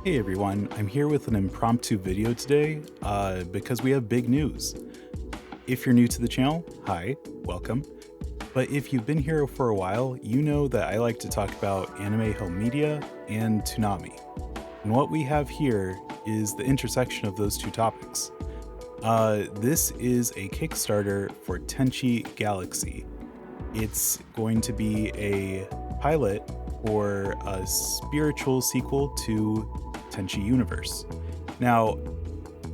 Hey everyone, I'm here with an impromptu video today because we have big news. If you're new to the channel, hi, welcome. But if you've been here for a while, you know that I like to talk about anime home media and Toonami. And what we have here is the intersection of those two topics. This is a Kickstarter for Tenchi Galaxy. It's going to be a pilot for a spiritual sequel to Tenchi Universe. Now,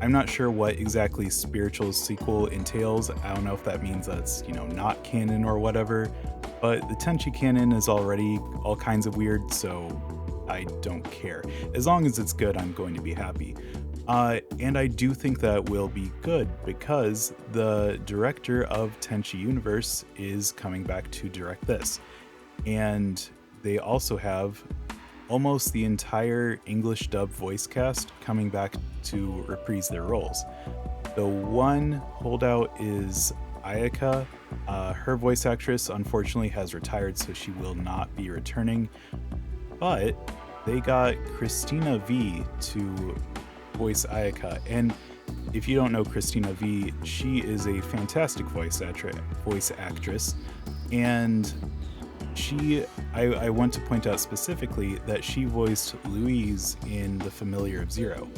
I'm not sure what exactly spiritual sequel entails. I don't know if that means that's, not canon or whatever, but the Tenchi canon is already all kinds of weird, so I don't care. As long as it's good, I'm going to be happy. And I do think that will be good because the director of Tenchi Universe is coming back to direct this. And they also have almost the entire English dub voice cast coming back to reprise their roles. The one holdout is Ayaka. Her voice actress unfortunately has retired, so she will not be returning. But they got Christina V to voice Ayaka. And if you don't know Christina V, she is a fantastic voice actress. And I want to point out specifically that she voiced Louise in The Familiar of Zero.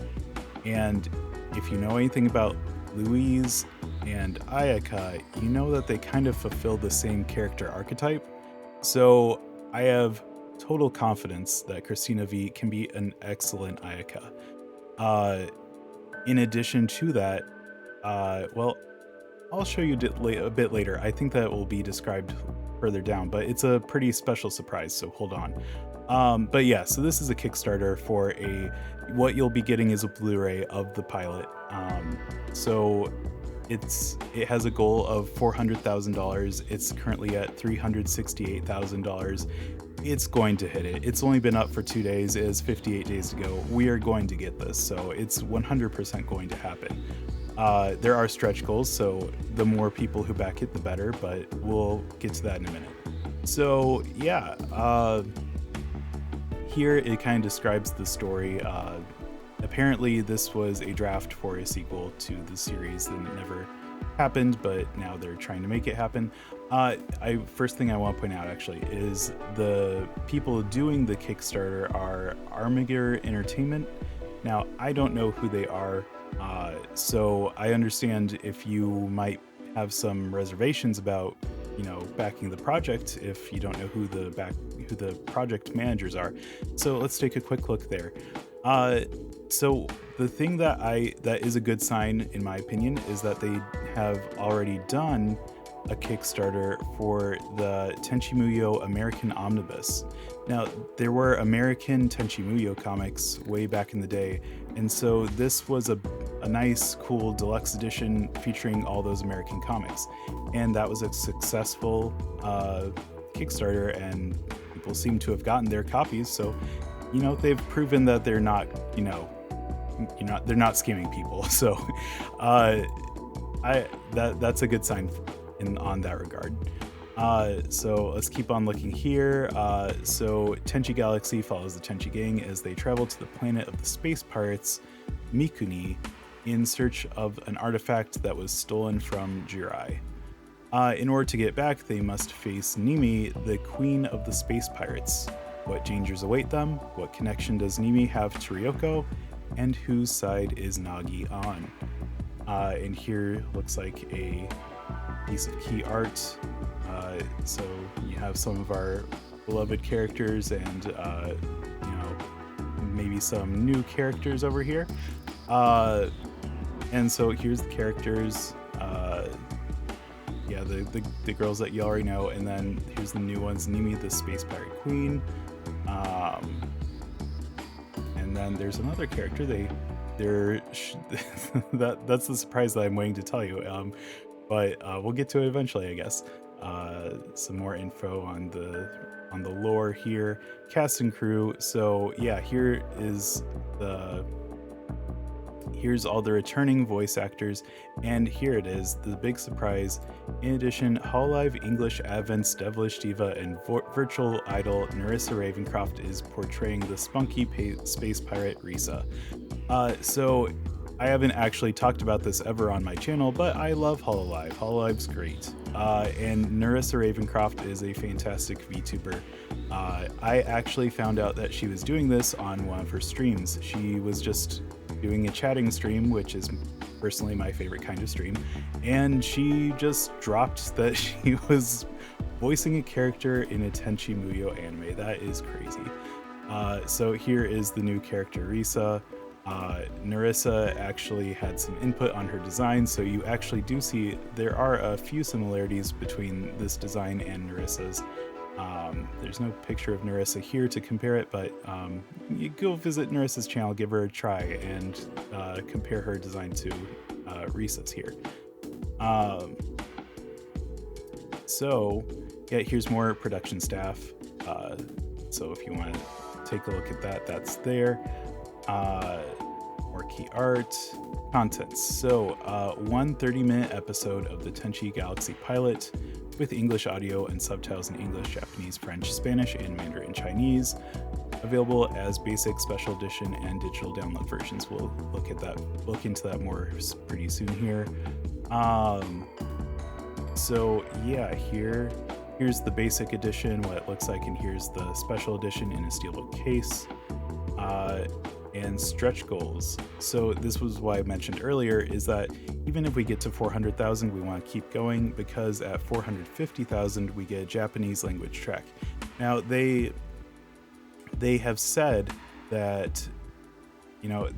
And if you know anything about Louise and Ayaka, you know that they kind of fulfill the same character archetype. So I have total confidence that Christina V can be an excellent Ayaka. In addition to that, well, I'll show you a bit later. I think that will be described further down, but it's a pretty special surprise, so hold on. But yeah, so this is a Kickstarter for what you'll be getting is a Blu-ray of the pilot. So it has a goal of $400,000. It's currently at $368,000. It's going to hit it. It's only been up for 2 days. It is 58 days to go. We are going to get this, so it's 100% going to happen. There are stretch goals, so the more people who back it, the better, but we'll get to that in a minute. So yeah, here it kind of describes the story. Apparently this was a draft for a sequel to the series and it never happened, but now they're trying to make it happen. First thing I want to point out actually is the people doing the Kickstarter are Armiger Entertainment. Now, I don't know who they are, so I understand if you might have some reservations about, backing the project if you don't know who the project managers are. So let's take a quick look there. So the thing that is a good sign, in my opinion, is that they have already done a Kickstarter for the Tenchi Muyo American Omnibus. Now, there were American Tenchi Muyo comics way back in the day, and so this was a nice, cool deluxe edition featuring all those American comics. And that was a successful Kickstarter, and people seem to have gotten their copies, so, they've proven that they're not, they're not scamming people. So that's a good sign on that regard. So let's keep on looking here. So Tenchi Galaxy follows the Tenchi gang as they travel to the planet of the space pirates, Mikuni, in search of an artifact that was stolen from Jirai. In order to get back, they must face Nimi, the queen of the space pirates. What dangers await them? What connection does Nimi have to Ryoko? And whose side is Nagi on? And here looks like a piece of key art. So you have some of our beloved characters and maybe some new characters over here. And so here's the characters. Yeah, the girls that you already know, and then here's the new ones: Nimi, the space pirate queen. And then there's another character. That's the surprise that I'm waiting to tell you. But we'll get to it eventually, I guess. Some more info on the lore here, cast and crew. So yeah, here is Here's all the returning voice actors, and here it is, the big surprise. In addition, Hololive English Advent's Devilish Diva and virtual idol Nerissa Ravencroft is portraying the spunky space pirate Risa. So I haven't actually talked about this ever on my channel, but I love Hololive. Hololive's great. And Nerissa Ravencroft is a fantastic VTuber. I actually found out that she was doing this on one of her streams. She was just doing a chatting stream, which is personally my favorite kind of stream, and she just dropped that she was voicing a character in a Tenchi Muyo anime. That is crazy. So here is the new character Risa. Nerissa actually had some input on her design, so you actually do see there are a few similarities between this design and Nerissa's. There's no picture of Nerissa here to compare it, but you go visit Nerissa's channel, give her a try, and compare her design to Risa's here. So yeah, here's more production staff. So if you want to take a look at that, that's there. More key art, contents. So one 30-minute episode of the Tenchi Galaxy pilot with English audio and subtitles in English, Japanese, French, Spanish, and Mandarin Chinese. Available as basic, special edition, and digital download versions. We'll look into that more pretty soon here. So yeah, here's the basic edition, what it looks like, and here's the special edition in a steelbook case. And stretch goals. So this was why I mentioned earlier, is that even if we get to 400,000, we want to keep going, because at 450,000 we get a Japanese language track. Now they have said that, you know,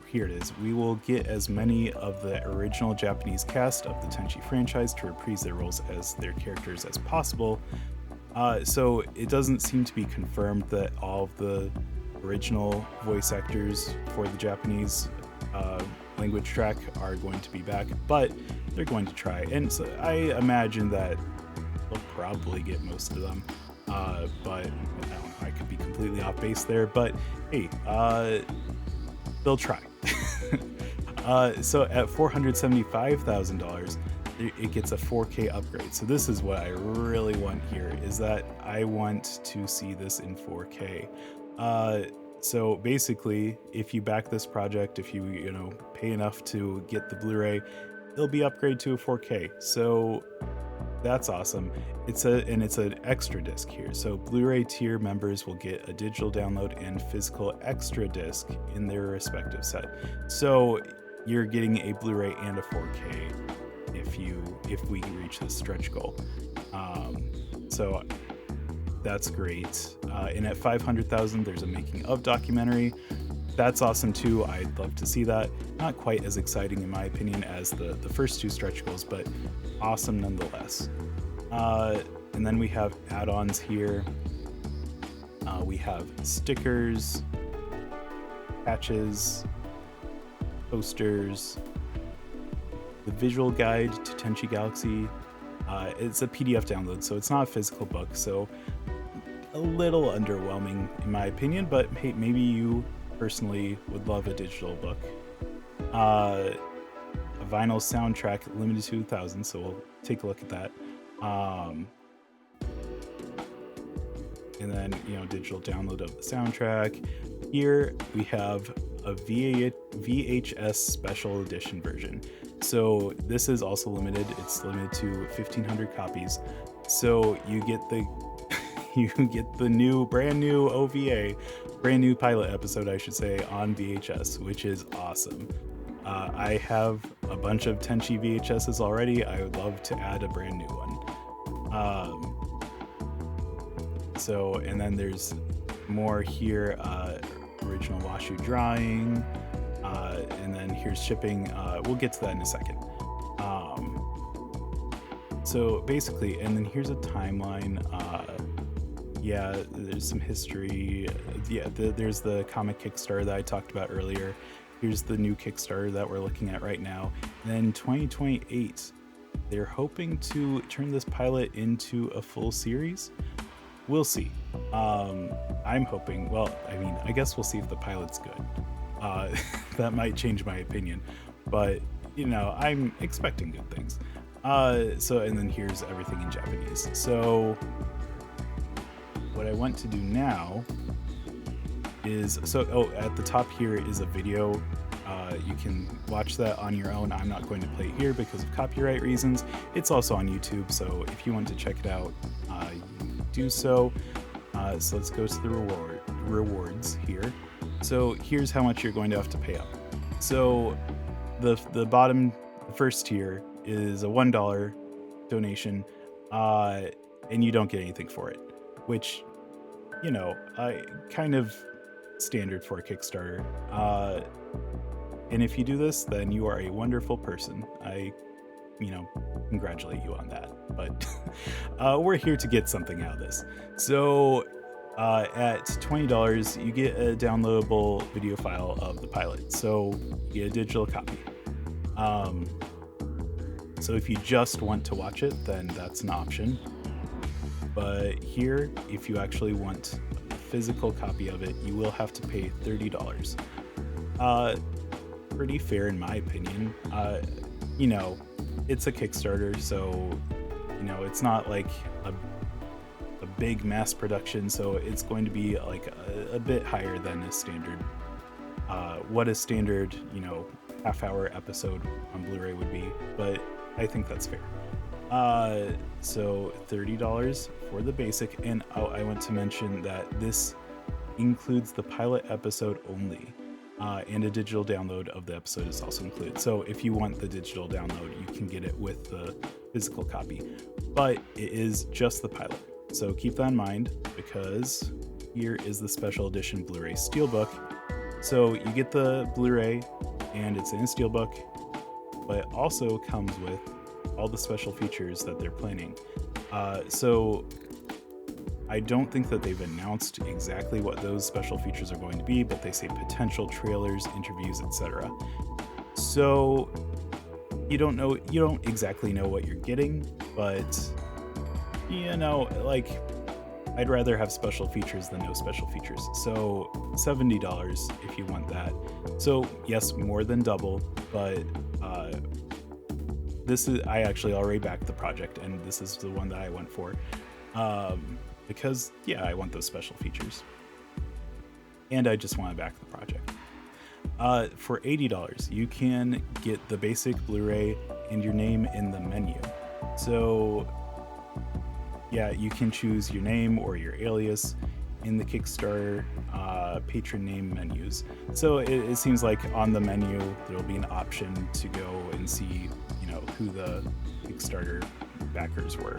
here it is, we will get as many of the original Japanese cast of the Tenchi franchise to reprise their roles as their characters as possible. So it doesn't seem to be confirmed that all of the original voice actors for the Japanese language track are going to be back, but they're going to try, and so I imagine that they'll probably get most of them, but I don't know, I could be completely off base there, but hey, they'll try. So at $475,000 it gets a 4K upgrade. So this is what I really want here, is that I want to see this in 4K. So basically, if you back this project, if you pay enough to get the Blu-ray, it'll be upgraded to a 4K. So that's awesome. It's an extra disc here. So Blu-ray tier members will get a digital download and physical extra disc in their respective set. So you're getting a Blu-ray and a 4K if we reach this stretch goal. So that's great. And at 500,000, there's a making of documentary. That's awesome too. I'd love to see that. Not quite as exciting in my opinion as the first two stretch goals, but awesome nonetheless. And then we have add-ons here. We have stickers, patches, posters, the visual guide to Tenchi Galaxy. It's a PDF download, so it's not a physical book, so a little underwhelming in my opinion, but hey, maybe you personally would love a digital book. A vinyl soundtrack limited to 1,000, so we'll take a look at that. And then, digital download of the soundtrack. Here we have a VHS special edition version. So this is also limited. It's limited to 1,500 copies. So you get the brand new OVA, brand new pilot episode, I should say, on VHS, which is awesome. I have a bunch of Tenchi VHSs already. I would love to add a brand new one. And then there's more here, original Washu drawing, and then here's shipping. We'll get to that in a second. So basically, and then here's a timeline. Yeah, there's some history. Yeah, there's the comic Kickstarter that I talked about earlier. Here's the new Kickstarter that we're looking at right now. And then 2028, they're hoping to turn this pilot into a full series. We'll see. I'm hoping, I guess we'll see if the pilot's good. that might change my opinion, but I'm expecting good things. And then here's everything in Japanese. So what I want to do now is, at the top here is a video. You can watch that on your own. I'm not going to play it here because of copyright reasons. It's also on YouTube, so if you want to check it out, you can do so. So let's go to the rewards here. So here's how much you're going to have to pay up. So the first tier is a $1 donation, and you don't get anything for it, which kind of standard for a Kickstarter. And if you do this, then you are a wonderful person. I congratulate you on that. But we're here to get something out of this. So at $20, you get a downloadable video file of the pilot. So you get a digital copy. So if you just want to watch it, then that's an option. But here, if you actually want a physical copy of it, you will have to pay $30. Pretty fair in my opinion. It's a Kickstarter, so it's not like a big mass production, so it's going to be like a bit higher than a standard what a standard half-hour episode on Blu-ray would be, but I think that's fair. So $30 for the basic, and I want to mention that this includes the pilot episode only. And a digital download of the episode is also included. So if you want the digital download, you can get it with the physical copy, but it is just the pilot. So keep that in mind, because here is the special edition Blu-ray Steelbook. So you get the Blu-ray and it's in a Steelbook, but it also comes with all the special features that they're planning. So I don't think that they've announced exactly what those special features are going to be, but they say potential trailers, interviews, etc. So you don't exactly know what you're getting, but I'd rather have special features than no special features. So $70 if you want that. So yes, more than double, but I actually already backed the project, and this is the one that I went for. Because I want those special features, and I just want to back the project. For $80, you can get the basic Blu-ray and your name in the menu. So you can choose your name or your alias in the Kickstarter patron name menus. So it seems like on the menu there'll be an option to go and see who the Kickstarter backers were.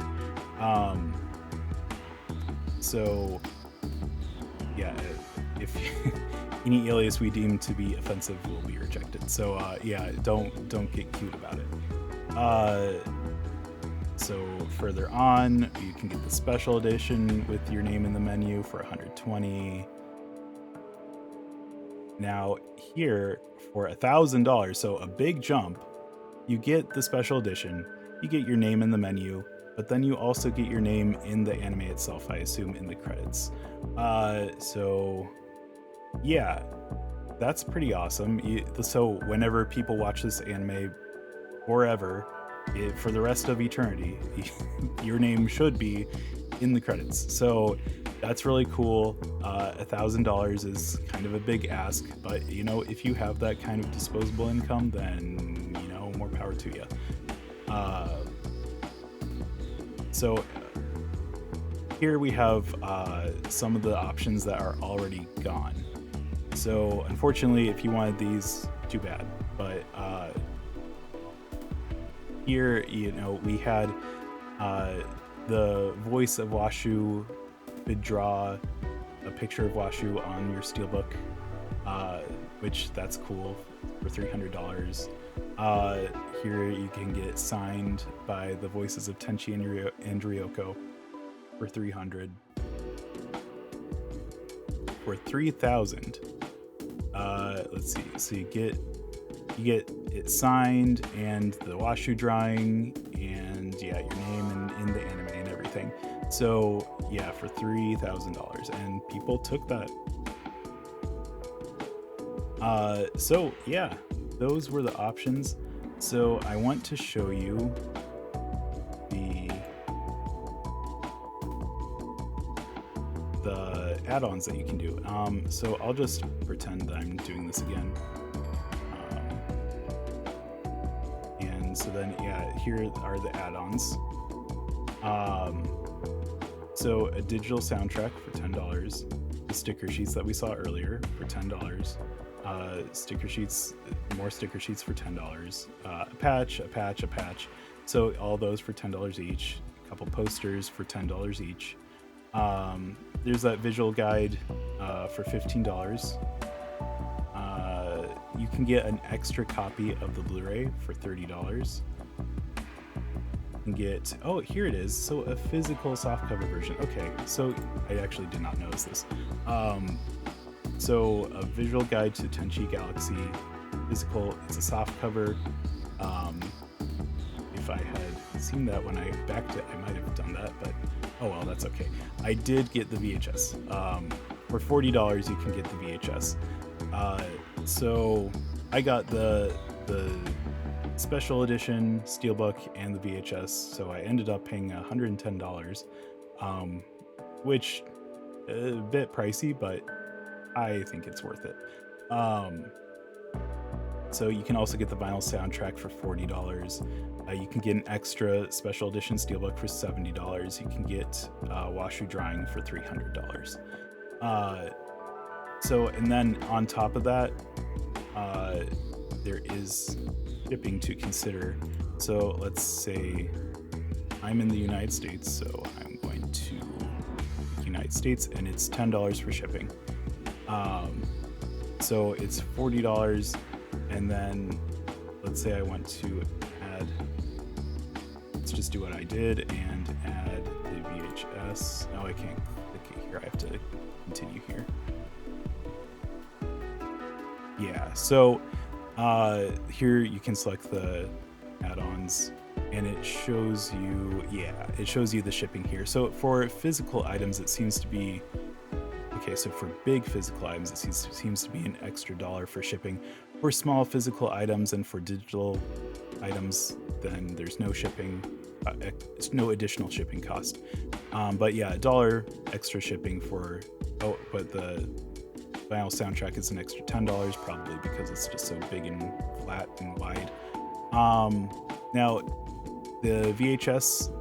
So if any alias we deem to be offensive will be rejected. So don't get cute about it. So further on, you can get the special edition with your name in the menu for $120. Now here for $1,000, so a big jump, you get the special edition, you get your name in the menu, but then you also get your name in the anime itself, I assume, in the credits. That's pretty awesome. So whenever people watch this anime forever, for the rest of eternity, your name should be in the credits. So that's really cool. $1,000 is kind of a big ask, but if you have that kind of disposable income, then more power to you. So here we have some of the options that are already gone. So unfortunately, if you wanted these, too bad. But here, we had the voice of Washu could draw a picture of Washu on your Steelbook, which that's cool for $300. Here you can get it signed by the voices of Tenchi and Ryoko for $300. For $3,000, let's see. So you get it signed and the Washu drawing and your name in the anime and everything. So for $3,000, and people took that. So yeah, those were the options. So I want to show you the add-ons that you can do. So I'll just pretend that I'm doing this again. And so then, yeah, here are the add-ons. So a digital soundtrack for $10, the sticker sheets that we saw earlier for $10, sticker sheets, more sticker sheets for $10, a patch. So all those for $10 each, a couple posters for $10 each. There's that visual guide for $15. You can get an extra copy of the Blu-ray for $30. You can get, oh, here it is. So a physical softcover version. Okay, so I actually did not notice this. So a visual guide to Tenchi Galaxy, physical, it's a softcover. If I had seen that when I backed it, I might have done that, but oh well, that's okay. I did get the VHS. For $40, you can get the VHS. So I got the special edition steelbook and the VHS, so I ended up paying $110, which a bit pricey, but I think it's worth it. So you can also get the vinyl soundtrack for $40. You can get an extra special edition steelbook for $70. You can get washu drying for $300. So, and then on top of that, there is shipping to consider. So let's say I'm in the United States, so I'm going to the United States, and it's $10 for shipping. So it's $40, and then let's say I want to add, let's just do what I did and add the VHS. Oh, I can't click it here. I have to continue here. Yeah, so here you can select the add-ons, and it shows you, it shows you the shipping here. So for physical items, it seems to be, okay, so for big physical items, it seems to be an extra $1 for shipping. For small physical items and for digital items, then there's no shipping, no additional shipping cost. But yeah, $1 extra shipping for, oh, but the vinyl soundtrack is an extra $10, probably because it's just so big and flat and wide. Now, the VHS,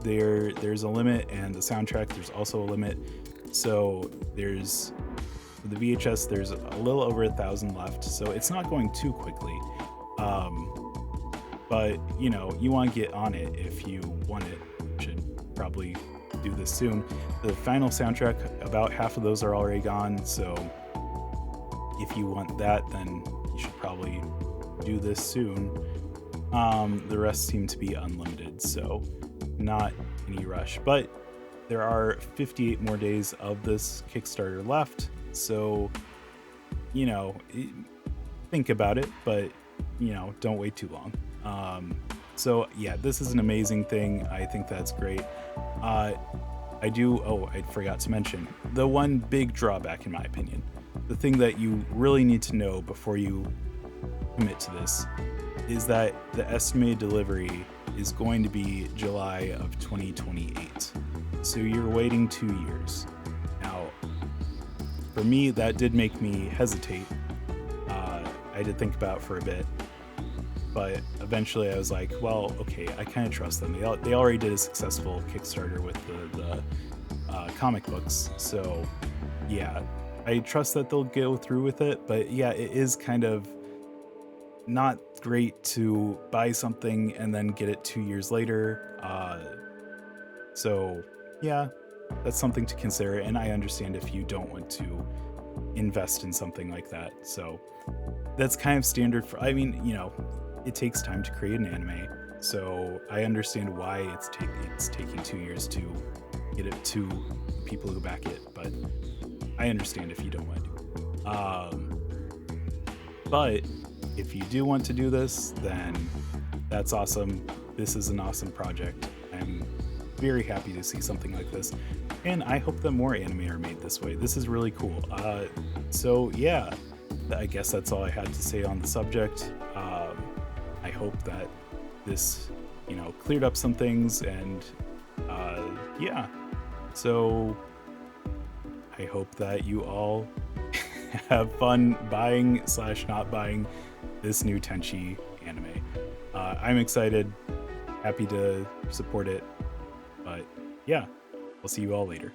there's a limit, and the soundtrack, there's also a limit. So there's the VHS, there's a little over 1,000 left, so it's not going too quickly. But you know, you want to get on it if you want it. You should probably do this soon. The final soundtrack, about half of those are already gone, so if you want that, then you should probably do this soon. The rest seem to be unlimited, so not any rush. But there are 58 more days of this Kickstarter left, so, you know, think about it, but, you know, don't wait too long. So yeah, this is an amazing thing. I think that's great. I forgot to mention the one big drawback, in my opinion. The thing that you really need to know before you commit to this is that the estimated delivery is going to be July of 2028. So you're waiting 2 years. Now, for me, that did make me hesitate. I did think about it for a bit, but eventually I was like, well, okay, I kind of trust them. They already did a successful Kickstarter with the comic books, so yeah, I trust that they'll go through with it. But yeah, it is kind of not great to buy something and then get it 2 years later. So yeah, that's something to consider, and I understand if you don't want to invest in something like that. So that's kind of standard for, I mean, you know, it takes time to create an anime, so I understand why it's taking 2 years to get it to people who back it, but I understand if you don't want to. But if you do want to do this, then that's awesome. This is an awesome project. I'm very happy to see something like this, and I hope that more anime are made this way. This is really cool. So yeah, I guess that's all I had to say on the subject. I hope that this, cleared up some things, and yeah. So I hope that you all have fun buying / not buying this new Tenchi anime. I'm excited, happy to support it, but yeah, I'll see you all later.